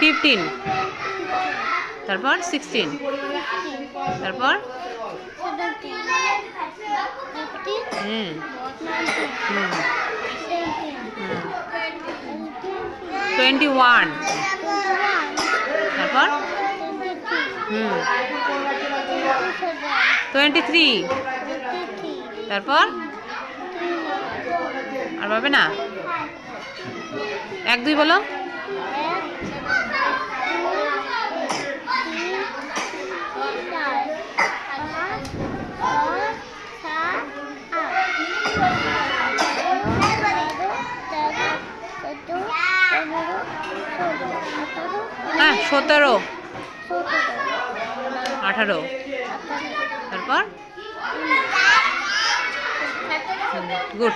15 তারপর 16 তারপর 21 তারপর 23 তারপর আর পাবে না 1 2 বলো হ্যাঁ 17 18 তারপর গুড